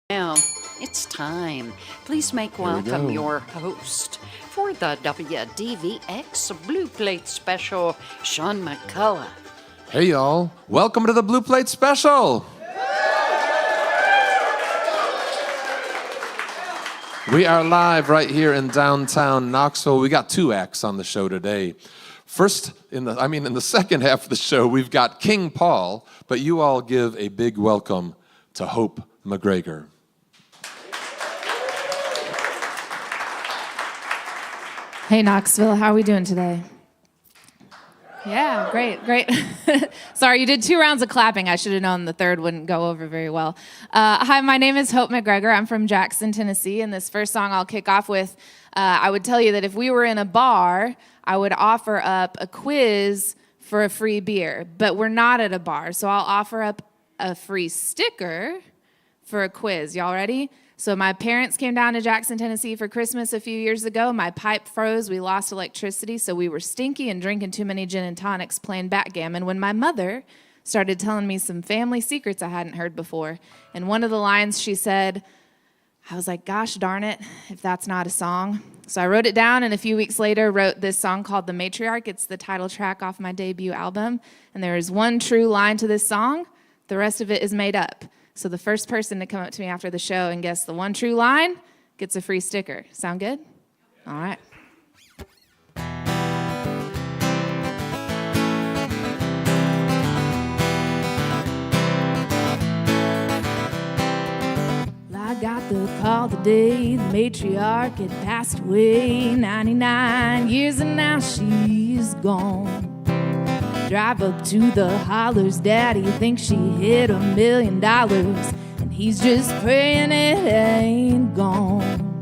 Now, it's time. Please make welcome your host for the WDVX Blue Plate Special, Sean McCullough. Hey, y'all. Welcome to the Blue Plate Special. We are live right here in downtown Knoxville. We got two acts on the show today. First, in the second half of the show, we've got King Pall, but you all give a big welcome to Hope MacGregor. Hey, Knoxville, how are we doing today? Yeah, great. Sorry, you did 2 rounds of clapping. I should have known the third wouldn't go over very well. Hi, my name is Hope MacGregor. I'm from Jackson, Tennessee, and this first song I'll kick off with, I would tell you that if we were in a bar, I would offer up a quiz for a free beer, but we're not at a bar, so I'll offer up a free sticker for a quiz. Y'all ready? So my parents came down to Jackson, Tennessee for Christmas a few years ago. My pipe froze. We lost electricity, so we were stinky and drinking too many gin and tonics playing backgammon when my mother started telling me some family secrets I hadn't heard before. And one of the lines she said, I was like, gosh darn it, if that's not a song. So I wrote it down, and a few weeks later wrote this song called The Matriarch. It's the title track off my debut album. And there is one true line to this song. The rest of it is made up. So the first person to come up to me after the show and guess the one true line gets a free sticker. Sound good? All right. I got the call the day the matriarch had passed away. 99 years and now she's gone. Drive up to the hollers, Daddy thinks she hit $1 million, and he's just praying it ain't gone.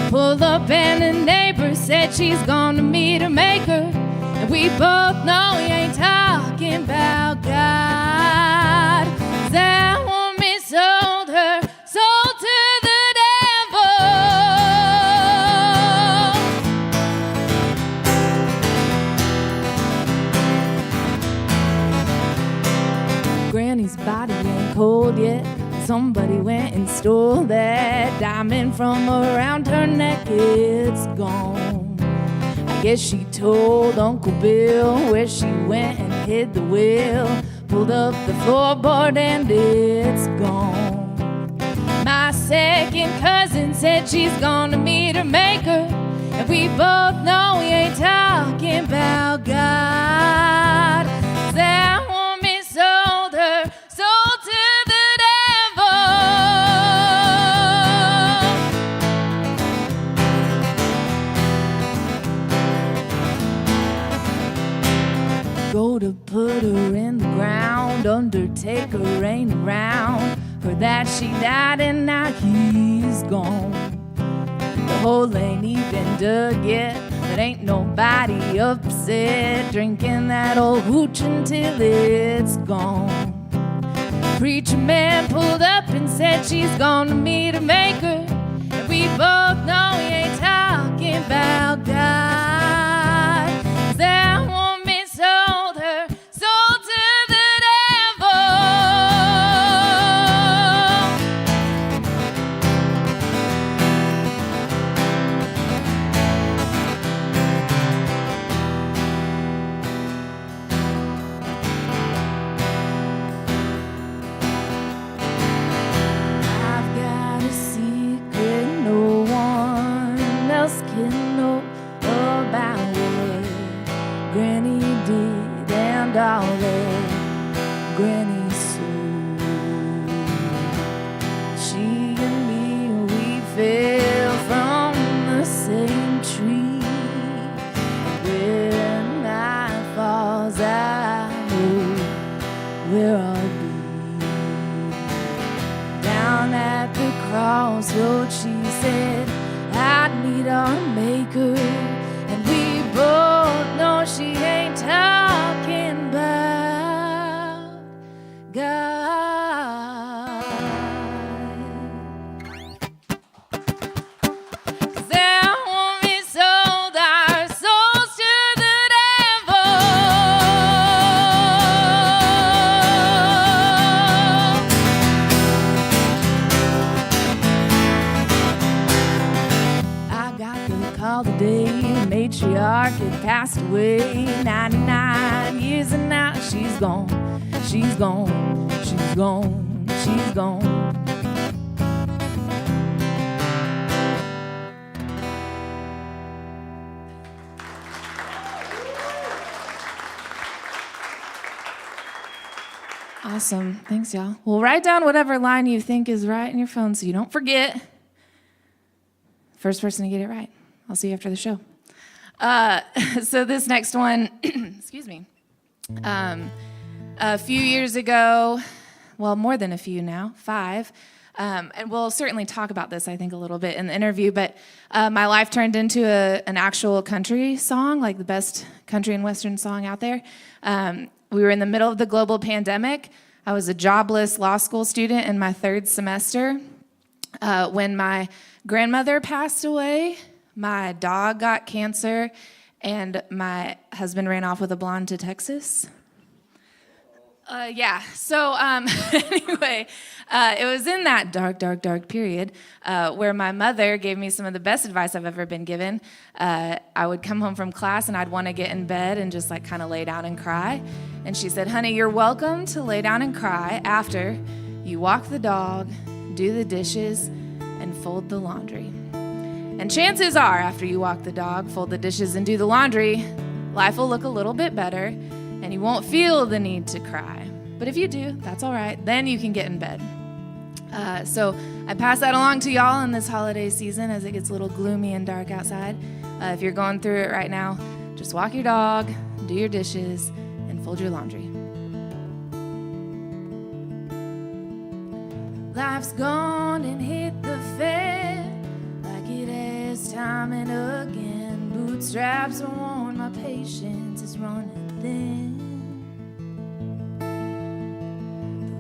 Pull up and the neighbor said she's gonna meet her maker, and we both know he ain't talking about God. 'Cause that woman sold her soul to the devil. Granny's body ain't cold yet. Somebody went and stole that diamond from around her neck. It's gone. I guess she told Uncle Bill where she went and hid the will. Pulled up the floorboard and it's gone. My second cousin said she's gonna meet her maker, and we both know we ain't talking about God. 'Cause that woman sold her soul to the devil. Go to put her in the ground, Undertaker ain't around. Heard that she died and now he's gone. The hole ain't even dug yet, but ain't nobody upset. Drinking that old hooch until it's gone. Preacher man pulled up and said she's gonna meet her maker, and we both know he ain't talking about God. 'Cause that woman sold her soul to the devil. I've got a secret no one else can know about what Granny did and all that Granny sold. She and me, we fell from the same tree. When night falls, I know where I'll be. Down at the crossroads, she said I'd meet our maker, and we both know she ain't talking about God. 'Cause that woman sold our souls to the devil. cast away. 99 years and now she's gone. She's gone. She's gone. She's gone. Awesome. Thanks, y'all. Well, write down whatever line you think is right in your phone so you don't forget. First person to get it right. I'll see you after the show. So this next one, excuse me. A few years ago, well, more than a few now, 5, and we'll certainly talk about this, I think, a little bit in the interview, but my life turned into an actual country song, like the best country and western song out there. We were in the middle of the global pandemic. I was a jobless law school student in my 3rd semester. When my grandmother passed away, my dog got cancer, and my husband ran off with a blonde to Texas. So anyway, it was in that dark period where my mother gave me some of the best advice I've ever been given. I would come home from class and I'd want to get in bed and just like kind of lay down and cry. And she said, honey, you're welcome to lay down and cry after you walk the dog, do the dishes, and fold the laundry. And chances are, after you walk the dog, fold the dishes, and do the laundry, life will look a little bit better, and you won't feel the need to cry. But if you do, that's all right. Then you can get in bed. So I pass that along to y'all in this holiday season as it gets a little gloomy and dark outside. If you're going through it right now, just walk your dog, do your dishes, and fold your laundry. Life's gone and hit the fan like it has time and again. Bootstraps are worn, my patience is running thin.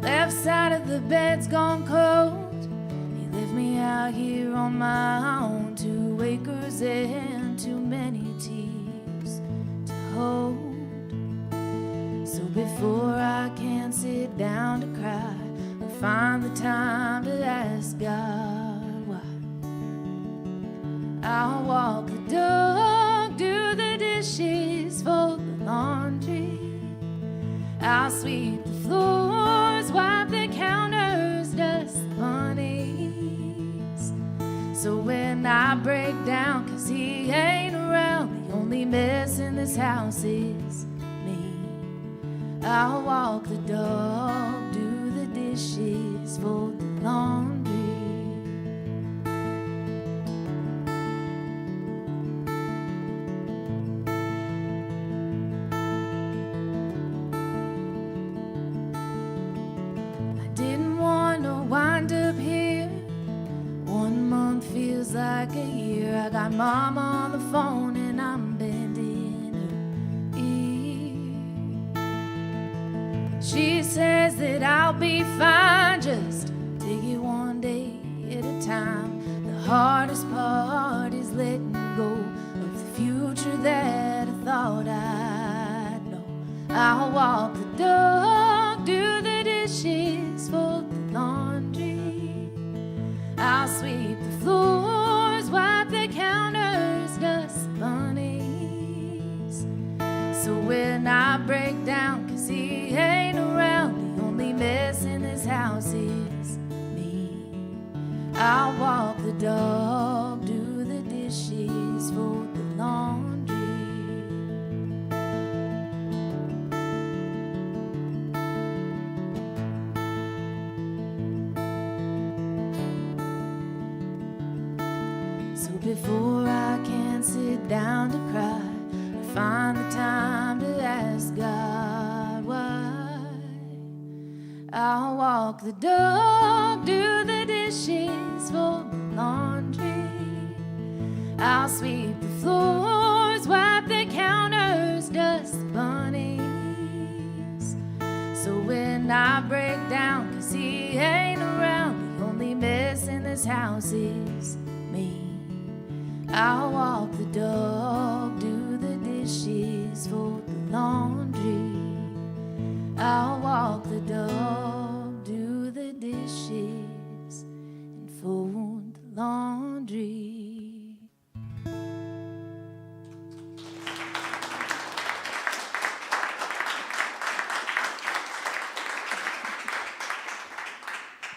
The left side of the bed's gone cold. You left me out here on my own. 2 acres and too many tears to hold. So before I can sit down to cry, find the time to ask God why. I'll walk the dog, do the dishes, fold the laundry. I'll sweep the floors, wipe the counters, dust the bunnies. So when I break down, 'cause he ain't around, the only mess in this house is me. I'll walk the dog, do the dishes, fold the laundry. I didn't want to wind up here. 1 month feels like a year. I got Mama on the phone and I'm bending her ear. She says that I'll be fine, just take it one day at a time. The hardest part is letting go of the future that I thought I'd know. I'll walk the dog, do the dishes, fold the laundry. I'll sweep the floors, wipe the counters, dust the bunnies. So when I break down, 'cause he ain't around, the only mess in this house is me. I'll walk the dog, do the dishes, fold the laundry. So before I can sit down to cry, I find the time to ask God why. I'll walk the dog, do the dishes, fold the laundry. I'll sweep the floors, wipe the counters, dust the bunnies. So when I break down, 'cause he ain't around, the only mess in this house is me. I'll walk the dog, do the dishes, fold the laundry. I'll walk the dog, do the dishes, and fold the laundry.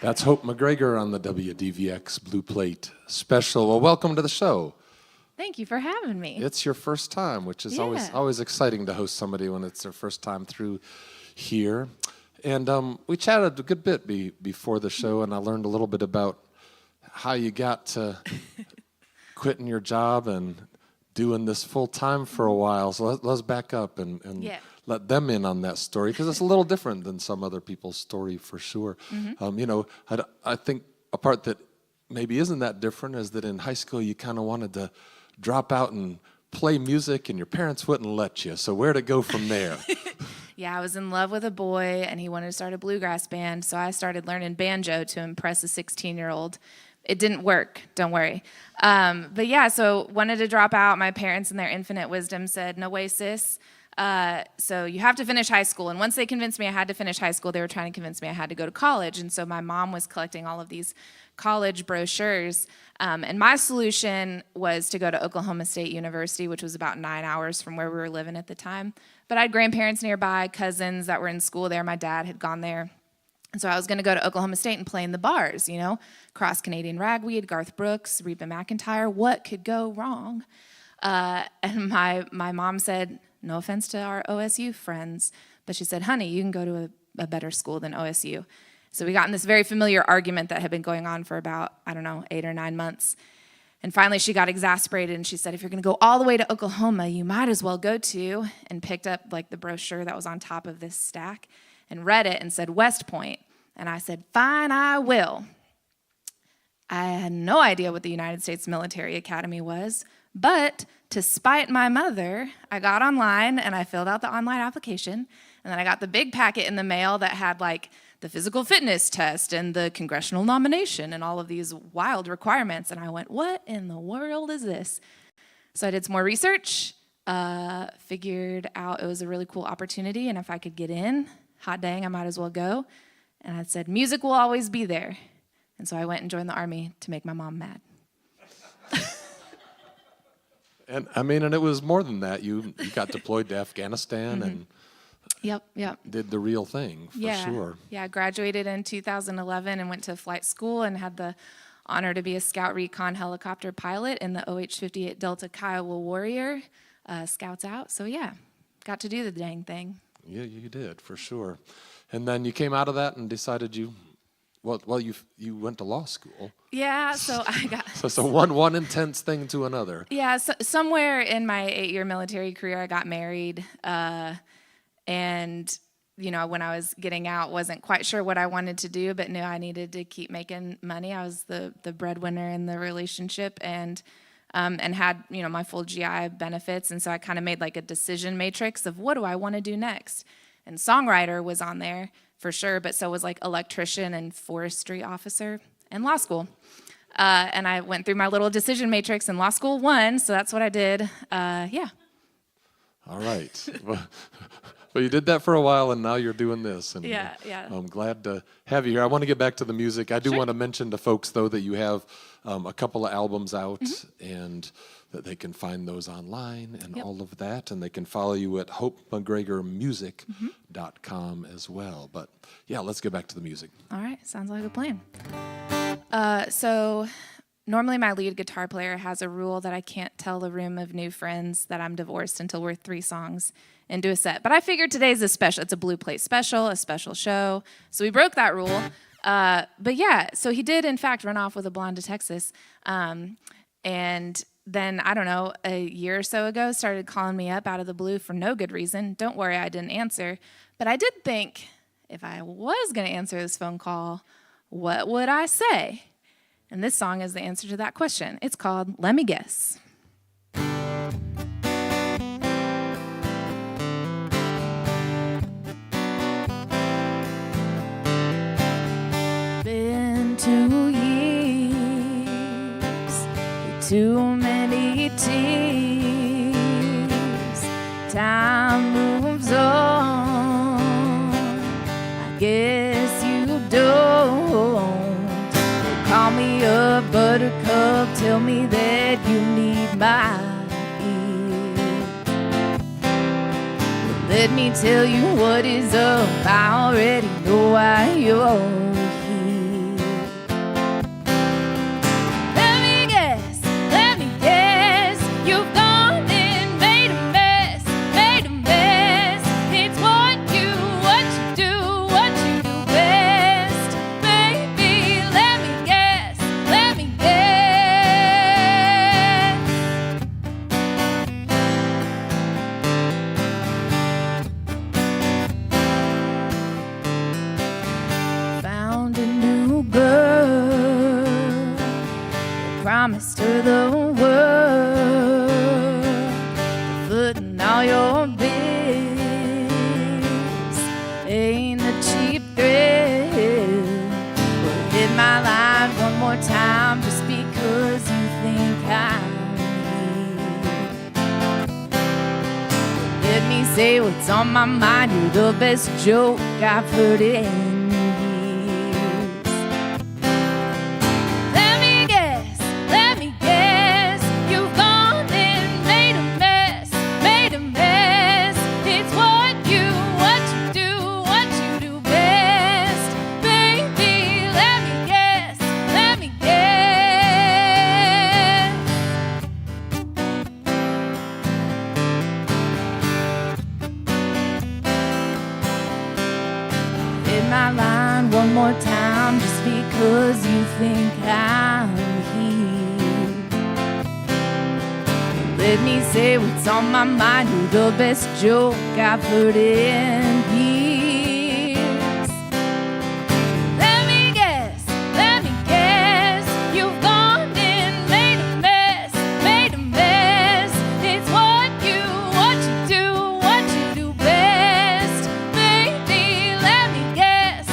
That's Hope MacGregor on the WDVX Blue Plate Special. Well, welcome to the show. Thank you for having me. It's your first time, which is Yeah. always exciting to host somebody when it's their first time through here. And we chatted a good bit before the show, and I learned a little bit about how you got to quitting your job and doing this full time for a while. So let's back up and Yeah. let them in on that story, because it's a little different than some other people's story for sure. I think a part that maybe isn't that different is that in high school you kind of wanted to drop out and play music, and your parents wouldn't let you. So where'd it go from there? Yeah, I was in love with a boy, and he wanted to start a bluegrass band, so I started learning banjo to impress a 16-year-old. It didn't work, don't worry. But yeah, so wanted to drop out. My parents, in their infinite wisdom, said, no way, sis. So you have to finish high school. And once they convinced me I had to finish high school, they were trying to convince me I had to go to college. And so my mom was collecting all of these college brochures. And my solution was to go to Oklahoma State University, which was about 9 hours from where we were living at the time. But I had grandparents nearby, cousins that were in school there. My dad had gone there. And so I was going to go to Oklahoma State and play in the bars, Cross Canadian Ragweed, Garth Brooks, Reba McEntire. What could go wrong? And my mom said, no offense to our OSU friends, but she said, honey, you can go to a better school than OSU. So we got in this very familiar argument that had been going on for about, 8 or 9 months. And finally she got exasperated and she said, if you're going to go all the way to Oklahoma, you might as well go to, and picked up like the brochure that was on top of this stack and read it and said West Point. And I said, fine, I will. I had no idea what the United States Military Academy was, but to spite my mother, I got online and I filled out the online application, and then I got the big packet in the mail that had like the physical fitness test and the congressional nomination and all of these wild requirements, and I went, what in the world is this? So I did some more research, figured out it was a really cool opportunity, and if I could get in, hot dang, I might as well go. And I said, music will always be there. And so I went and joined the Army to make my mom mad. And it was more than that. You got deployed to Afghanistan and Yep. did the real thing, for sure. Yeah, I graduated in 2011 and went to flight school and had the honor to be a Scout Recon helicopter pilot in the OH-58 Delta Kiowa Warrior, Scouts Out. So yeah, got to do the dang thing. Yeah, you did, for sure. And then you came out of that and decided you went to law school. Yeah, so I got... So one intense thing to another. Yeah, so somewhere in my 8-year military career, I got married. And, when I was getting out, wasn't quite sure what I wanted to do, but knew I needed to keep making money. I was the breadwinner in the relationship and had, my full GI benefits. And so I kind of made like a decision matrix of what do I want to do next? And songwriter was on there for sure, but so was like electrician and forestry officer and law school. And I went through my little decision matrix, and law school won, so that's what I did. Yeah. All right. Well, you did that for a while, and now you're doing this. And Yeah. I'm glad to have you here. I want to get back to the music. I do want to mention to folks, though, that you have a couple of albums out, and that they can find those online and all of that, and they can follow you at hopemacgregormusic.com as well. But yeah, let's get back to the music. All right, sounds like a plan. So normally my lead guitar player has a rule that I can't tell a room of new friends that I'm divorced until we're 3 songs into a set. But I figured today's a special. It's a Blue Plate special, a special show. So we broke that rule. But yeah, so he did, in fact, run off with a blonde to Texas. And then, I don't know, a year or so ago, started calling me up out of the blue for no good reason. Don't worry, I didn't answer. But I did think, if I was going to answer this phone call, what would I say? And this song is the answer to that question. It's called Let Me Guess. Been 2 years, too many tears. Time moves on. I guess you don't. Call me up, buttercup, tell me that you need my ear. Let me tell you what is up, I already know why you're here. promised her the world, footing all your bills. Ain't a cheap thrill. Well, hit my line one more time just because you think I'm Let me say what's on my mind. You're the best joke I've heard in years. Let me guess, you've gone and made a mess. It's what you do best. Baby, let me guess. Hit my line one more time just because you think I'm here. Let me say what's on my mind. You're the best joke I've heard in years. Let me guess, you've gone and made a mess. It's what you do best. Baby, let me guess.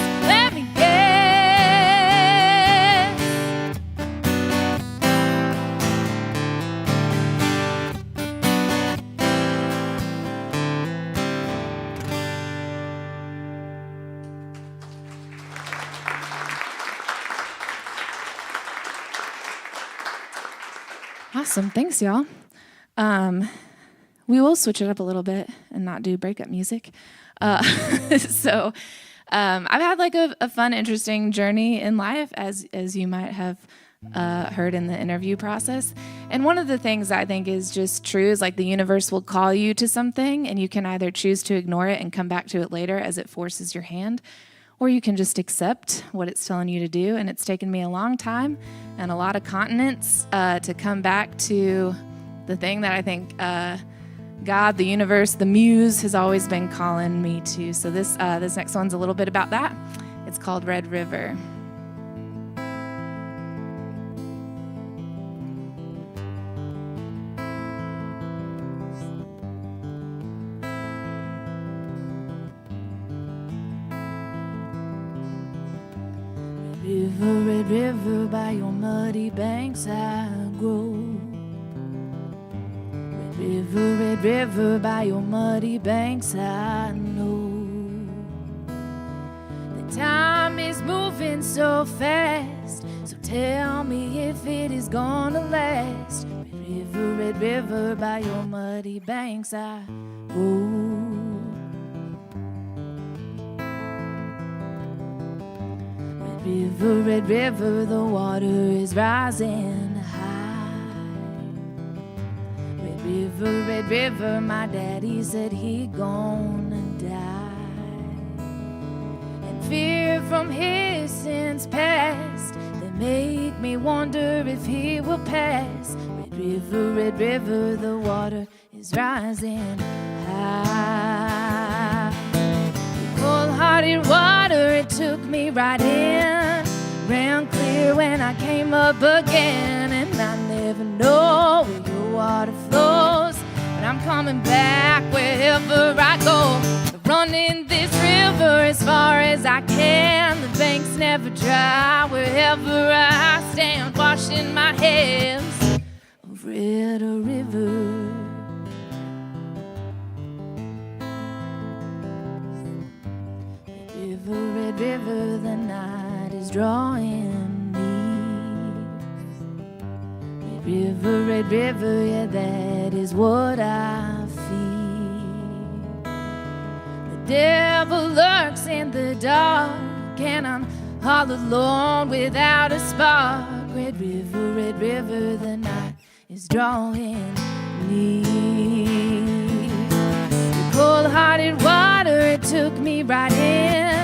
Awesome. Thanks, y'all. We will switch it up a little bit and not do breakup music. So I've had like a fun, interesting journey in life, as you might have heard in the interview process. And one of the things I think is just true is like the universe will call you to something and you can either choose to ignore it and come back to it later as it forces your hand, or you can just accept what it's telling you to do. And it's taken me a long time and a lot of continents to come back to the thing that I think God, the universe, the muse has always been calling me to. So this next one's a little bit about that. It's called Red River. Red river, by your muddy banks I grow. Red river, by your muddy banks I know. The time is moving so fast, so tell me if it is gonna last. Red river, by your muddy banks I grow. Red river, the water is rising high. Red river, my daddy said he gonna die. And fear from his sins past, they make me wonder if he will pass. Red river, the water is rising high. Cold-hearted water, it took me right in. Ran clear when I came up again. And I never know where your water flows, but I'm coming back wherever I go. Running this river as far as I can. The banks never dry wherever I stand. Washing my hands of Red River. Red river, the night is drawing me. Red river, yeah, that is what I feel. The devil lurks in the dark, and I'm all alone without a spark. Red river, the night is drawing me. The cold-hearted water, it took me right in.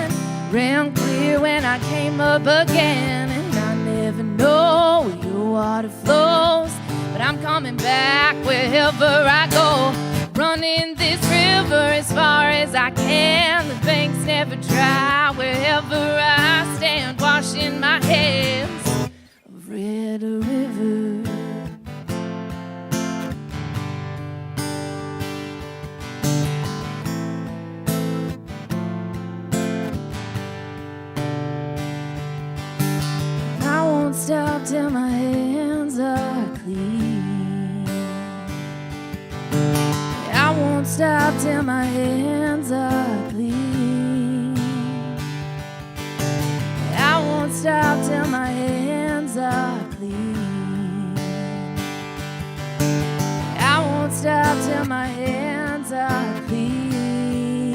Ran clear when I came up again. And I never know where your water flows, but I'm coming back wherever I go. Running this river as far as I can. The banks never dry wherever I stand. Washing my hands of Red River. till my hands are clean. I won't stop till my hands are clean. I won't stop till my hands are clean. I won't stop till my hands are clean.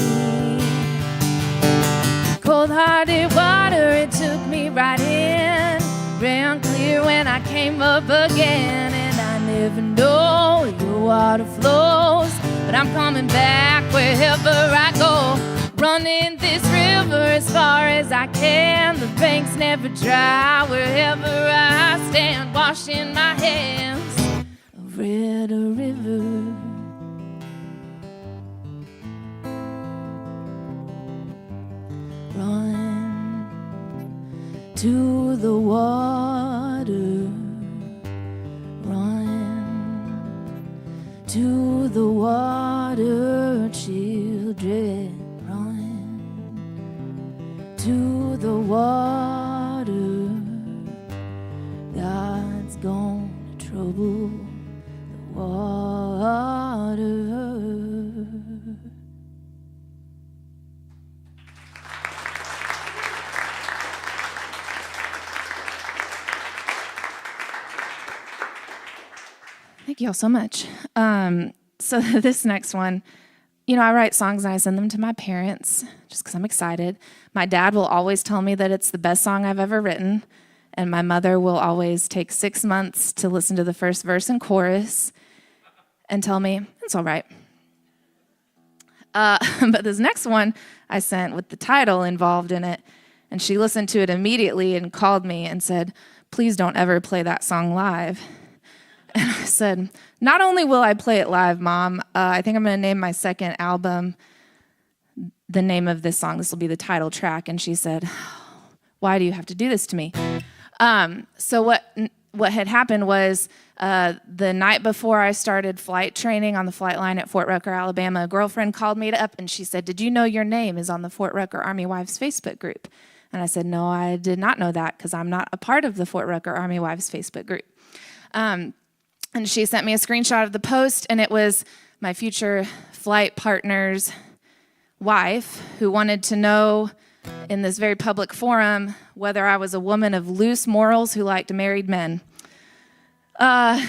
Cold-hearted water, it took me right in. Ran clear when I came up again. And I never know where your water flows, but I'm coming back wherever I go. Running this river as far as I can. The banks never dry wherever I stand. Washing my hands of red river. Run to the water. Run to the water, children. Run to the water. God's gonna trouble the water. Thank you all so much. So this next one, you know, I write songs and I send them to my parents just because I'm excited. My dad will always tell me that it's the best song I've ever written, and my mother will always take 6 months to listen to the first verse and chorus and tell me, it's all right. But this next one I sent with the title involved in it, and she listened to it immediately and called me and said, please don't ever play that song live. And I said, not only will I play it live, Mom, I think I'm going to name my second album the name of this song. This will be the title track. And she said, why do you have to do this to me? So what had happened was the night before I started flight training on the flight line at Fort Rucker, Alabama, a girlfriend called me up and she said, did you know your name is on the Fort Rucker Army Wives Facebook group? And I said, no, I did not know that because I'm not a part of the Fort Rucker Army Wives Facebook group. And she sent me a screenshot of the post, and it was my future flight partner's wife who wanted to know in this very public forum whether I was a woman of loose morals who liked married men.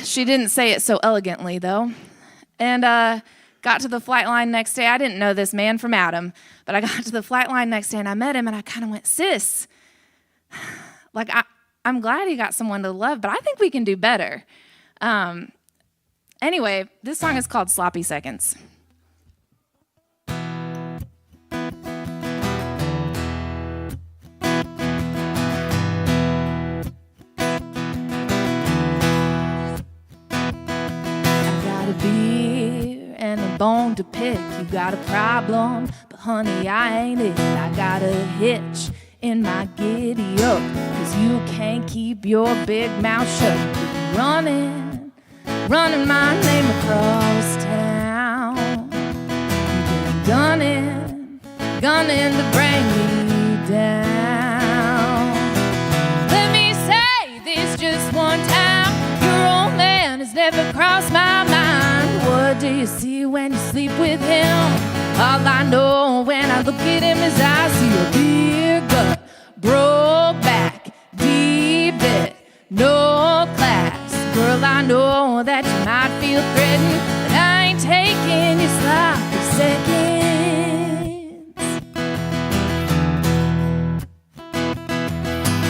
She didn't say it so elegantly, though. And got to the flight line next day. I didn't know this man from Adam, but I got to the flight line next day, and I met him, and I kind of went, sis, like, I'm glad he got someone to love, but I think we can do better. Anyway, this song is called Sloppy Seconds. I've got a beer and a bone to pick. You got a problem, but honey, I ain't it. I got a hitch in my giddy up, 'cause you can't keep your big mouth shut. Running my name across town. You've been gunning to bring me down. Let me say this just one time. Your old man has never crossed my mind. What do you see when you sleep with him? All I know when I look at him is I see a beer gut, broke back, deep debt, no class. Girl, I know that you might feel threatened, but I ain't taking your sloppy seconds.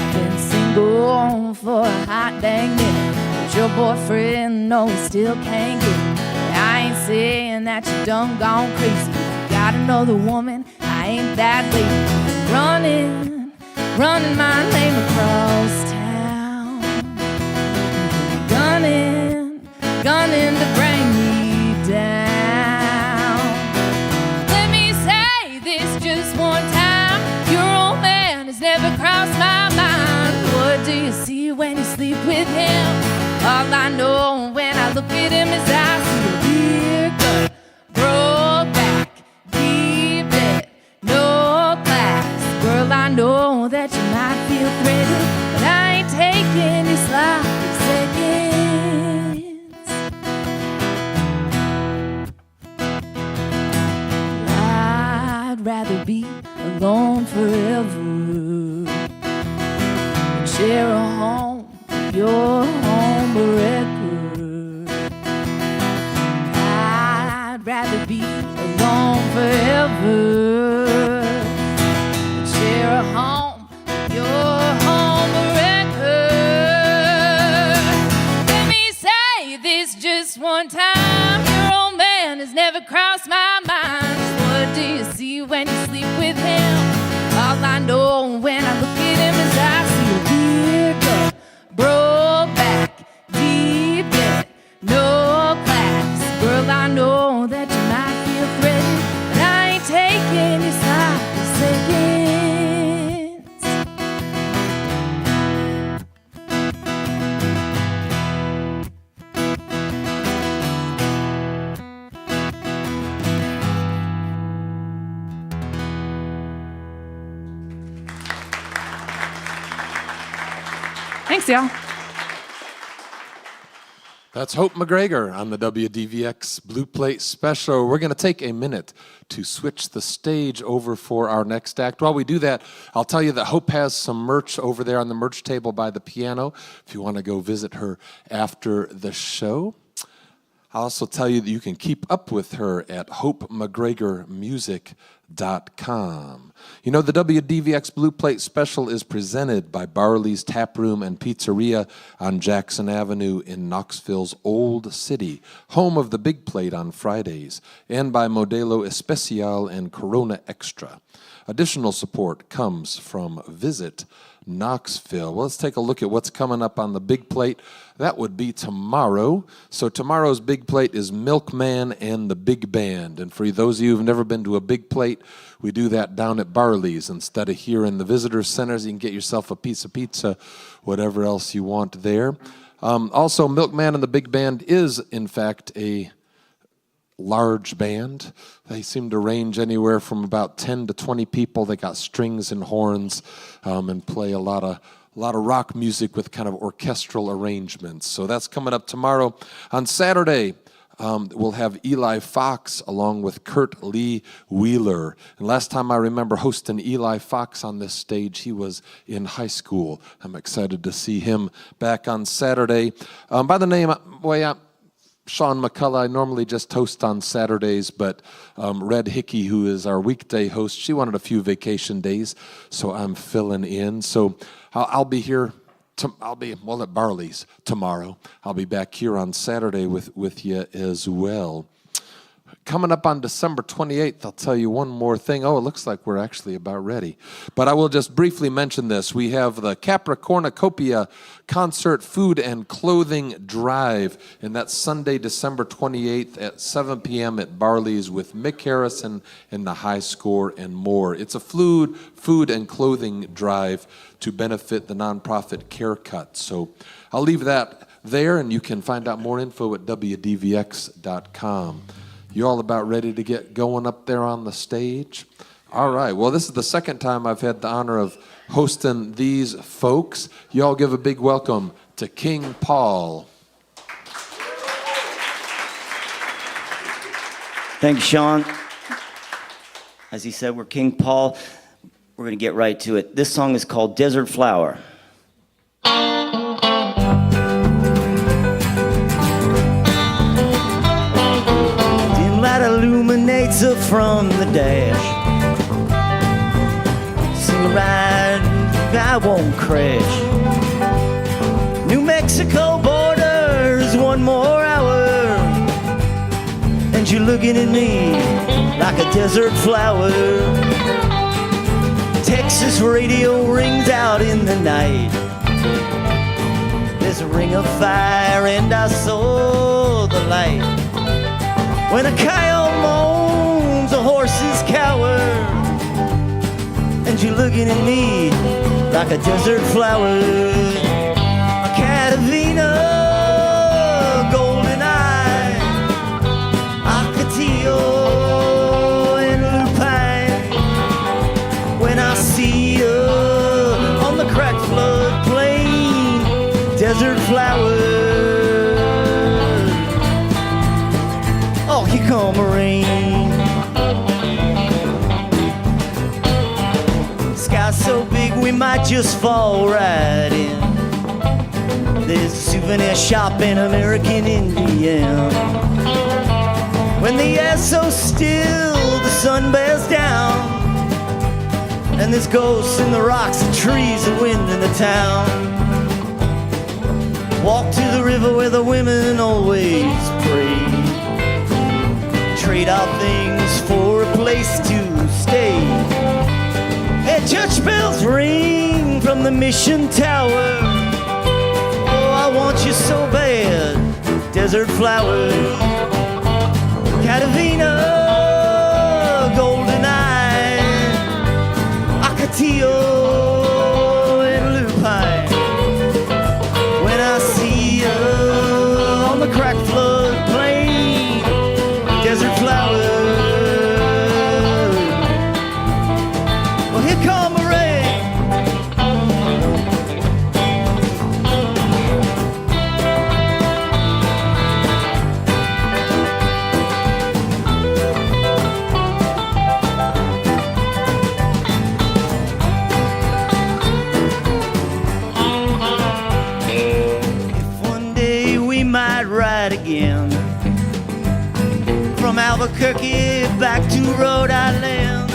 I've been single for a hot dang minute, but your boyfriend, no, he still can't get it. I ain't saying that you done gone crazy. You got another woman, I ain't that lady. Running my name across town. Gunning to bring me down. Let me say this just one time. Your old man has never crossed my mind. What do you see when you sleep with him? All I know when I look at him is I see a beer gut, broke back, deep debt, no class. Girl, I know that you might feel threatened, but I ain't taking your slide. sloppy seconds. I'd rather be alone forever than share a home, your home record. I'd rather be alone forever than share a home, your home record. Let me say this just one time. Your old man has never crossed my mind. What do you see when you sleep with him? All I know when I look at him is I see a beer gut, broke back, deep debt, no class. Girl, I know that you might feel threatened, but I ain't taking your sloppy seconds. Thanks, y'all. That's Hope MacGregor on the WDVX Blue Plate Special. We're going to take a minute to switch the stage over for our next act. While we do that, I'll tell you that Hope has some merch over there on the merch table by the piano if you want to go visit her after the show. I'll also tell you that you can keep up with her at hopemacgregormusic.com. You know, the WDVX Blue Plate Special is presented by Barley's Tap Room and Pizzeria on Jackson Avenue in Knoxville's Old City, home of the Big Plate on Fridays, and by Modelo Especial and Corona Extra. Additional support comes from Visit Knoxville. Well, let's take a look at what's coming up on the Big Plate. That would be tomorrow. So tomorrow's Big Plate is Milkman and the Big Band. And for those of you who've never been to a Big Plate, we do that down at Barley's instead of here in the visitor centers. You can get yourself a piece of pizza, whatever else you want there. Also, Milkman and the Big Band is, in fact, a large band. They seem to range anywhere from about 10 to 20 people. They got strings and horns and play a lot of rock music with kind of orchestral arrangements. So that's coming up tomorrow. On Saturday, we'll have Eli Fox along with Kurt Lee Wheeler. And last time I remember hosting Eli Fox on this stage, he was in high school. I'm excited to see him back on Saturday. By the name, Sean McCullough. I normally just host on Saturdays, but Red Hickey, who is our weekday host, she wanted a few vacation days, so I'm filling in. So I'll be here. I'll be at Barley's tomorrow. I'll be back here on Saturday with you as well. Coming up on December 28th, I'll tell you one more thing. Oh, it looks like we're actually about ready. But I will just briefly mention this. We have the Capricornucopia Concert Food and Clothing Drive, and that's Sunday, December 28th at 7 p.m. at Barley's with Mick Harrison and the High Score and more. It's a food and clothing drive to benefit the nonprofit Care Cut. So I'll leave that there, and you can find out more info at WDVX.com. You all about ready to get going up there on the stage? All right. Well, this is the second time I've had the honor of hosting these folks. You all give a big welcome to King Pall. Thank you, Sean. As he said, we're King Pall. We're going to get right to it. This song is called Desert Flower. Illuminates her from the dash. Single ride, I won't crash. New Mexico borders, one more hour, and you're looking at me like a desert flower. Texas radio rings out in the night. There's a ring of fire and I saw the light. When a coyote moans, a horse's cower, and you're looking at me like a desert flower. A Catavina, golden eye, Ocotillo, and lupine. When I see you on the cracked flood plain, desert flowers. Oh, here come the rain. Sky's so big we might just fall right in. There's a souvenir shop in American Indian. When the air's so still, the sun bears down, and there's ghosts in the rocks, the trees, the wind in the town. Walk to the river where the women always pray. Trade our things for a place to stay. Hey, church bells ring from the mission tower. Oh, I want you so bad, desert flowers. Catavina, golden eye, Ocotillo, and lupine. When I see you on the cracked flood plain, desert flowers. Well, here come the rain. Ride again from Albuquerque back to Rhode Island.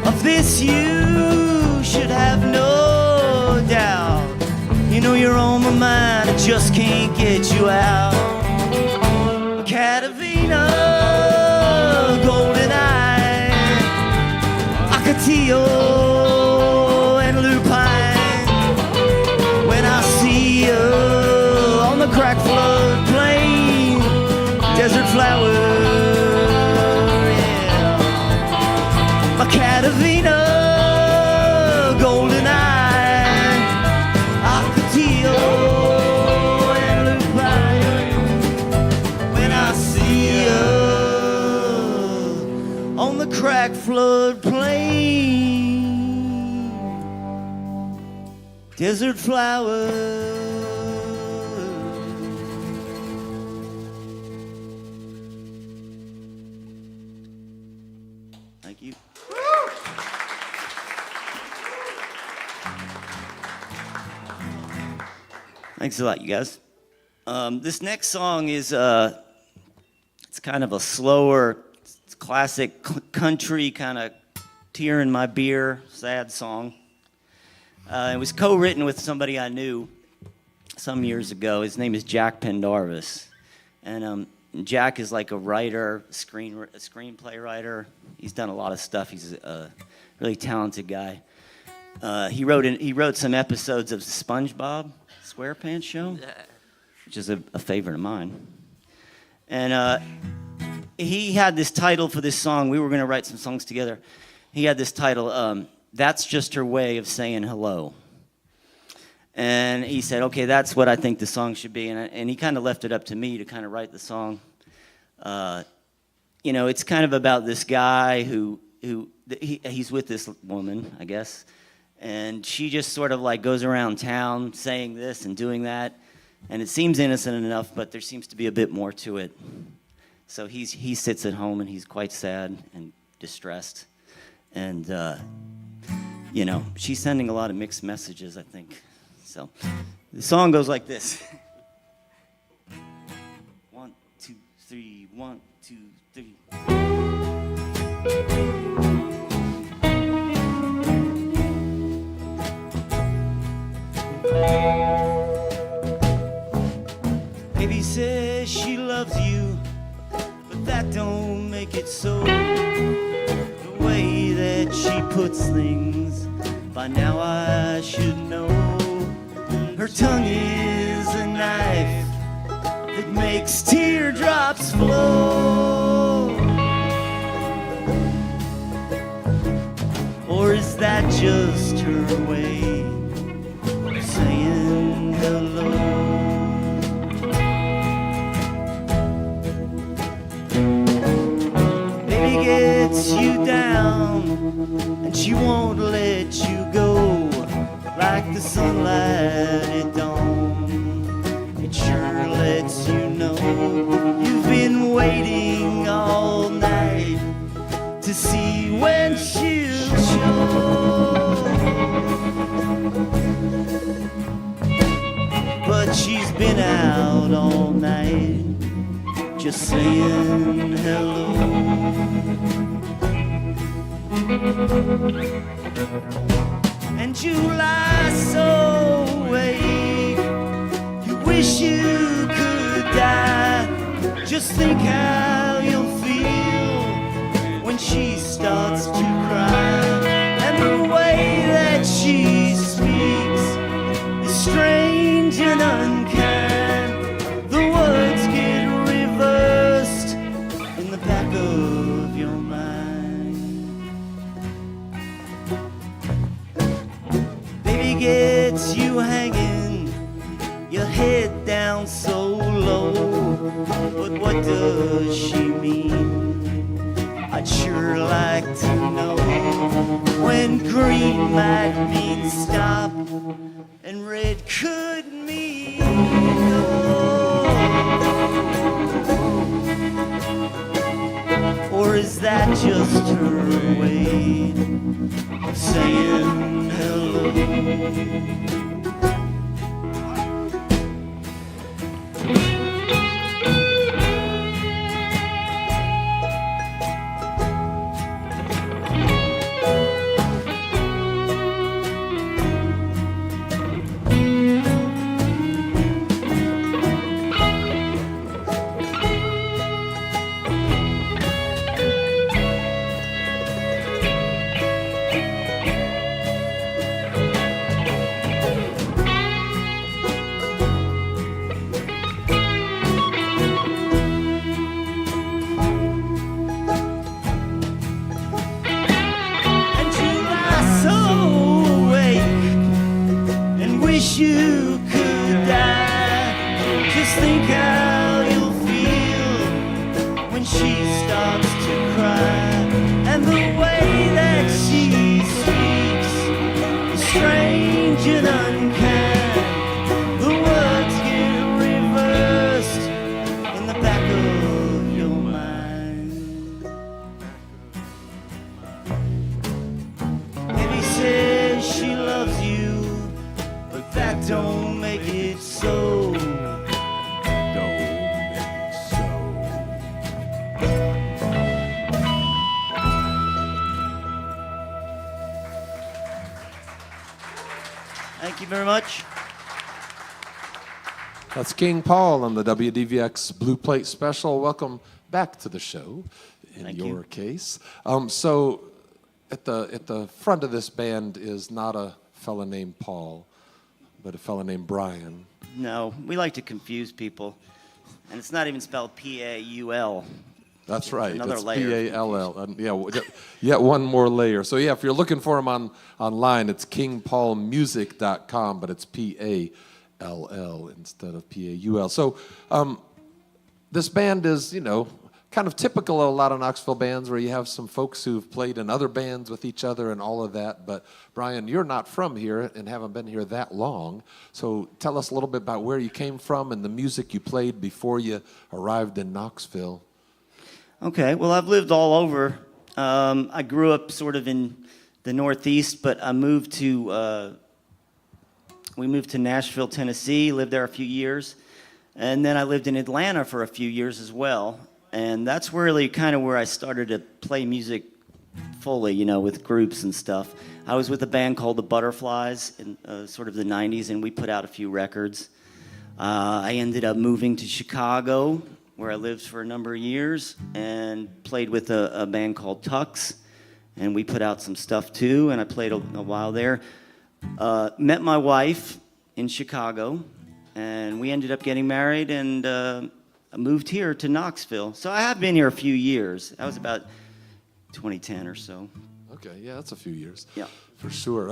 Of this you should have no doubt. You know you're on my mind, I just can't get you out. Catavina, golden eye, Ocotillo, and lupine. When I see you on the cracked flood plain, desert flower, yeah. My Catavina, golden eye, Ocotillo, and lupine. When I see you on the cracked flood plain, desert flower. Thank you. Thanks a lot, you guys. This next song is it's kind of a slower, it's classic country kind of tear in my beer, sad song. It was co-written with somebody I knew some years ago. His name is Jack Pendarvis, and Jack is like a writer, a screenplay writer. He's done a lot of stuff. He's a really talented guy. He wrote some episodes of the SpongeBob SquarePants show, which is a favorite of mine. And he had this title for this song. We were going to write some songs together. He had this title, That's Just Her Way of Saying Hello. And he said, okay, that's what I think the song should be. And he kind of left it up to me to kind of write the song. You know, it's kind of about this guy he's with this woman, I guess. And she just sort of like goes around town saying this and doing that. And it seems innocent enough, but there seems to be a bit more to it. So he sits at home and he's quite sad and distressed. And, you know, she's sending a lot of mixed messages, I think. So the song goes like this. 1, 2, 3, 1, 2, 3. Baby says she loves you, but that don't make it so. The way that she puts things, by now I should know. Her tongue is a knife that makes teardrops flow. Or is that just her way of saying hello? Baby gets you down and she won't let you go. Like the sunlight at dawn. out all night, just saying hello. And you lie so awake, you wish you could die. Just think how you'll feel when she starts to cry. And the way that she speaks is strange and unkind. The words get reversed in the back of your mind. Baby gets you hanging, your head down so low. But what does she mean? I'd sure like to know. When green might mean stop and red could mean no. Or is that just her way of saying hello? You could die. Just think how you'll feel when she starts to cry. And the way that she speaks is strange and unkind. The words get reversed in the back of your mind. Baby says she loves you, that don't make it so. Don't make it so. Thank you very much. That's King Paul on the WDVX Blue Plate Special. Welcome back to the show, in Thank your you. case. So at the front of this band is not a fella named Paul, but a fella named Brian. No, we like to confuse people. And it's not even spelled P-A-U-L. That's right. Another It's layer of P-A-L-L. Yet one more layer. So yeah, if you're looking for him online, it's kingpaulmusic.com, but it's P-A-L-L instead of P-A-U-L. So this band is, kind of typical of a lot of Knoxville bands where you have some folks who've played in other bands with each other and all of that. But Brian, you're not from here and haven't been here that long. So tell us a little bit about where you came from and the music you played before you arrived in Knoxville. Okay, well, I've lived all over. I grew up sort of in the Northeast, but we moved to Nashville, Tennessee, lived there a few years. And then I lived in Atlanta for a few years as well. And that's really kind of where I started to play music fully, with groups and stuff. I was with a band called the Butterflies in sort of the 90s, and we put out a few records. I ended up moving to Chicago, where I lived for a number of years, and played with a band called Tux, and we put out some stuff too, and I played a while there. Met my wife in Chicago, and we ended up getting married, and I moved here to Knoxville. So I have been here a few years. That was about 2010 or so. Okay, yeah, that's a few years. Yeah. For sure.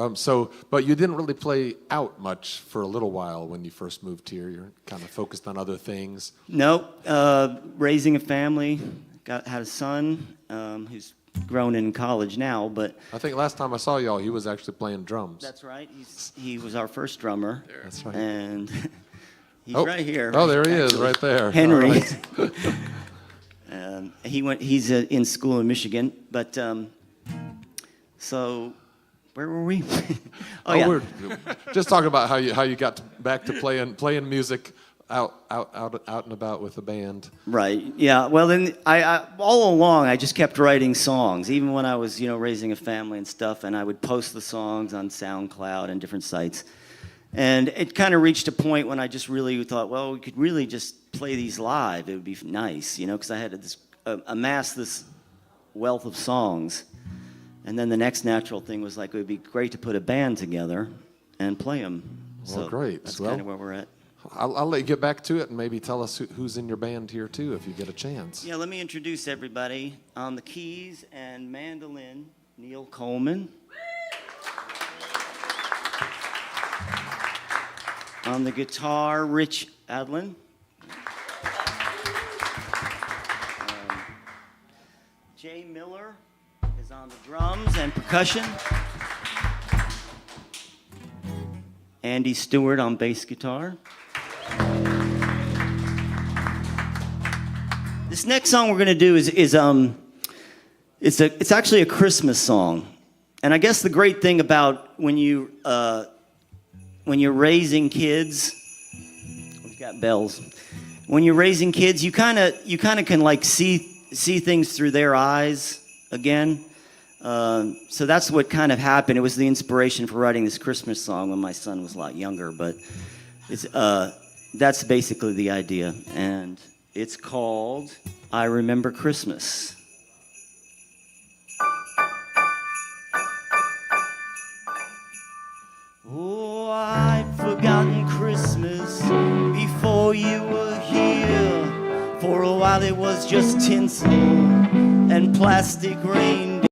But you didn't really play out much for a little while when you first moved here. You're kind of focused on other things. No, raising a family, had a son who's grown in college now, but... I think last time I saw y'all, he was actually playing drums. That's right. He was our first drummer. That's right. And he's right here. Oh, there he is, right there. Henry. All right. He's in school in Michigan, but so where were we? We're just talking about how you got back to playing music out and about with the band. Right. Yeah. Well, then I all along I just kept writing songs, even when I was raising a family and stuff, and I would post the songs on SoundCloud and different sites. And it kind of reached a point when I just really thought, well, we could really just play these live. It would be nice, because I had amassed this wealth of songs. And then the next natural thing was like, it would be great to put a band together and play them. Well, so great. That's kind of where we're at. I'll let you get back to it and maybe tell us who's in your band here, too, if you get a chance. Yeah, let me introduce everybody. On the keys and mandolin, Neil Coleman. On the guitar, Rich Adlin. Jay Miller is on the drums and percussion. Andy Stewart on bass guitar. This next song we're going to do it's actually a Christmas song. And I guess the great thing about when you're raising kids, we've got bells. When you're raising kids, you kind of can like see things through their eyes again. So that's what kind of happened. It was the inspiration for writing this Christmas song when my son was a lot younger, but that's basically the idea. And it's called I Remember Christmas. Oh, I'd forgotten Christmas before you were here. For a while it was just tinsel and plastic reindeer.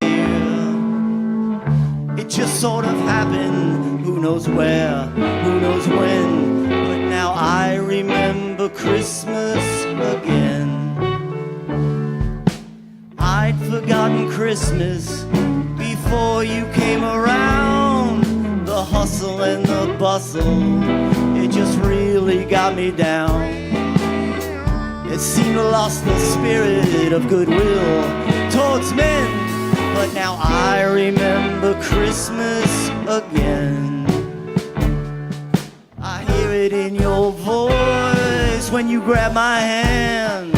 It just sort of happened, who knows where, who knows when. But now I remember Christmas again. I'd forgotten Christmas before you came around. The hustle and the bustle, it just really got me down. It seemed to lost the spirit of goodwill towards men. But now I remember Christmas again. I hear it in your voice when you grab my hand.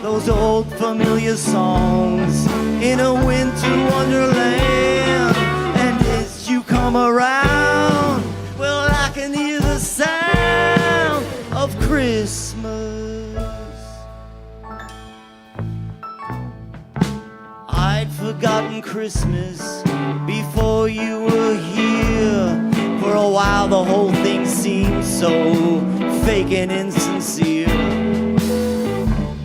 Those old familiar songs in a winter wonderland. And as you come around, well, I can hear the sound of Christmas. I'd forgotten Christmas before you were here. For a while the whole thing seemed so fake and insincere.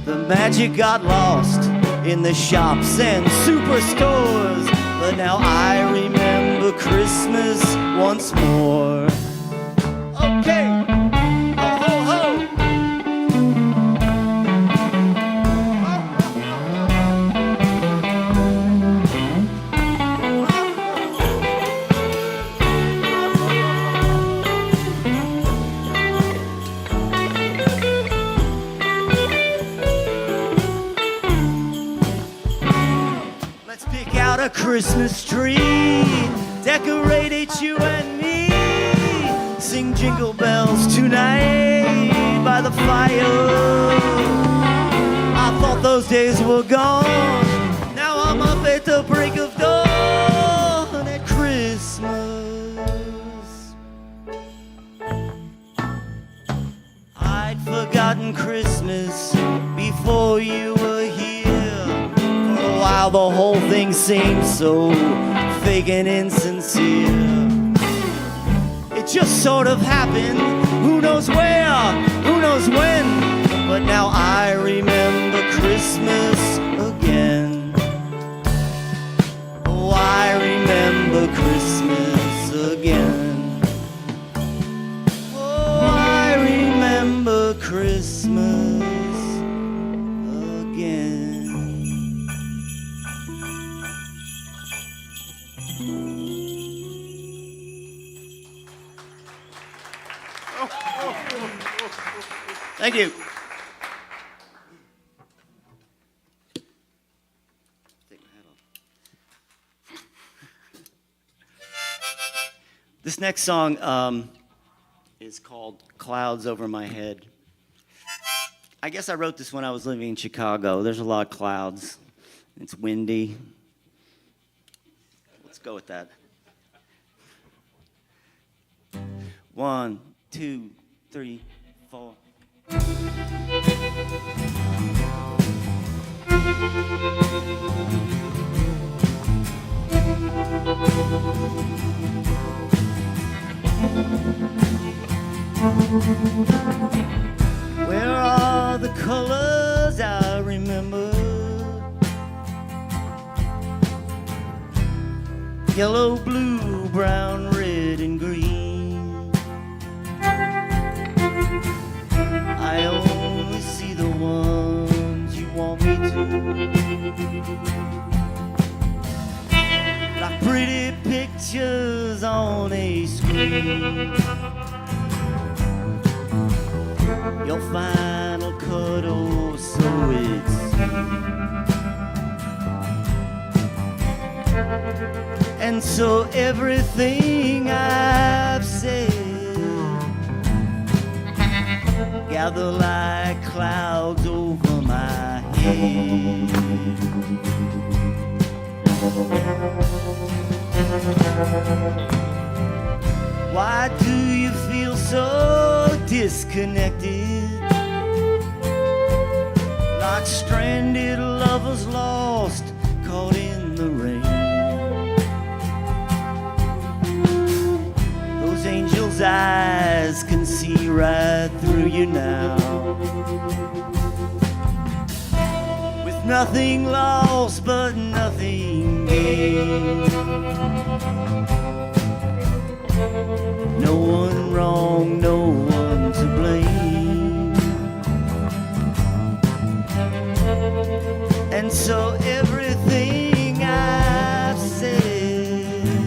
The magic got lost in the shops and superstores. But now I remember Christmas once more. Okay, ho ho ho. Let's pick out a Christmas tree, decorate it, you and me. Sing jingle bells tonight by the fire. I thought those days were gone. Now I'm up at the break of dawn at Christmas. I'd forgotten Christmas before you were here. For a while the whole thing seemed so fake and insincere. It just sort of happened, who knows where, who knows when. But now I remember Christmas again. Oh, I remember Christmas again. Oh, I remember Christmas again. Thank you. Take my hat off. This next song is called Clouds Over My Head. I guess I wrote this when I was living in Chicago. There's a lot of clouds. It's windy. Let's go with that. 1, 2, 3, 4. Where are the colors I remember? Yellow, blue, brown, red, and green. I only see the ones you want me to. Like pretty pictures on a screen. Your final cut, oh, so it seems. And so everything I've said gather like clouds over my head. Why do you feel so disconnected? Like stranded lovers lost, caught in the rain. Those angels' eyes can see right through you now. With nothing lost but nothing gained. No one wrong, no one to blame. And so everything I've said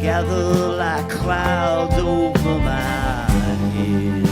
gather like clouds over my head.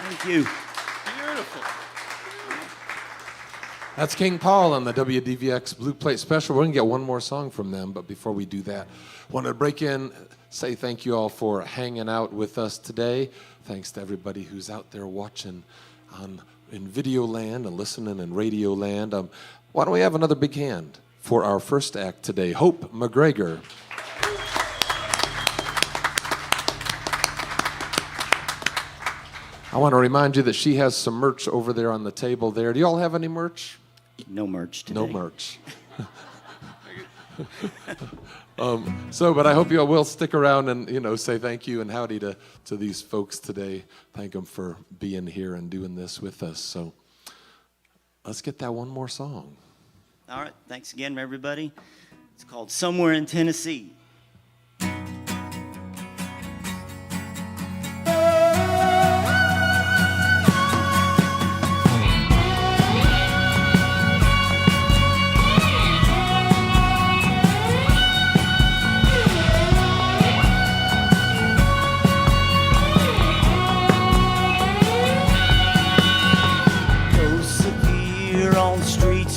Thank you. Beautiful. That's King Paul on the WDVX Blue Plate Special. We're going to get one more song from them, but before we do that, I want to break in, say thank you all for hanging out with us today. Thanks to everybody who's out there watching in video land and listening in radio land. Why don't we have another big hand for our first act today, Hope MacGregor. I want to remind you that she has some merch over there on the table there. Do you all have any merch? No merch today. No merch. But I hope you all will stick around and, say thank you and howdy to these folks today. Thank them for being here and doing this with us. So let's get that one more song. All right. Thanks again, everybody. It's called Somewhere in Tennessee.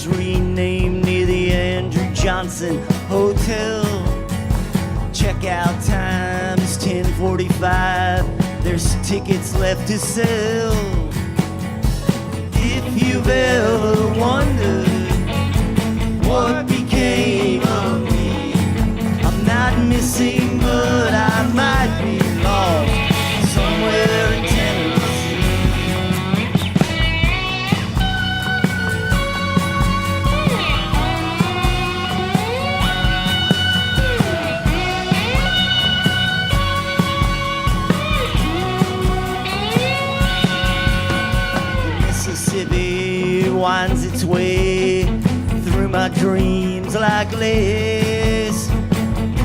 Renamed near the Andrew Johnson Hotel. Checkout time is 10:45. There's tickets left to sell. If you've ever wondered what became of me, I'm not missing, but I might be lost somewhere in Tennessee. Mississippi winds its way through my dreams like lace.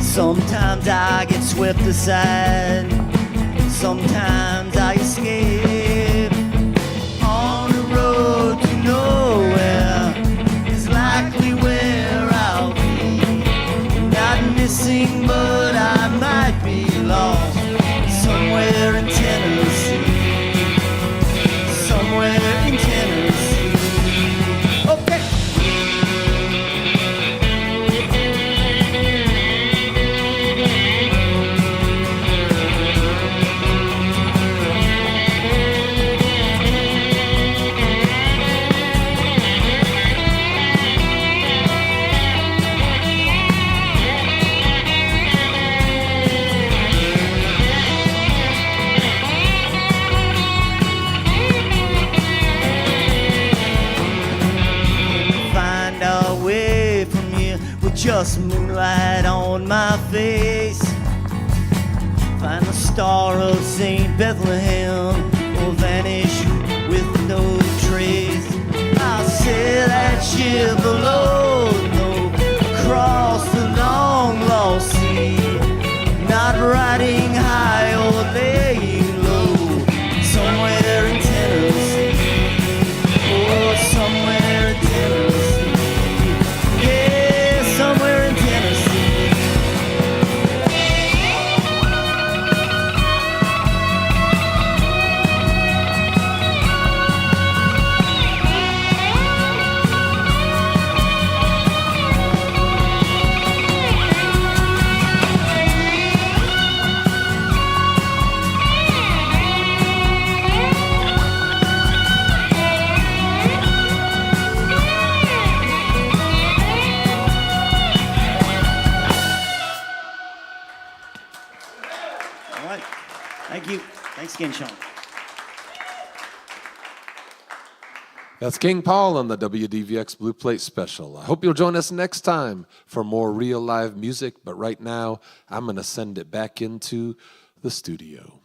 Sometimes I get swept aside, sometimes I escape. On the road to nowhere is likely where I'll be. Not missing, but I might be lost somewhere in Tennessee. Somewhere in Tennessee. Okay. Just moonlight on my face. Find the star of St. Bethlehem or vanish with no trace. I'll sail that ship alone, though, across the long lost sea. Not riding high or laying low. Somewhere in Tennessee. Oh, somewhere in Tennessee. Somewhere in Tennessee. All right. Thank you. Thanks again, Sean. That's King Paul on the WDVX Blue Plate Special. I hope you'll join us next time for more real live music, but right now I'm going to send it back into the studio.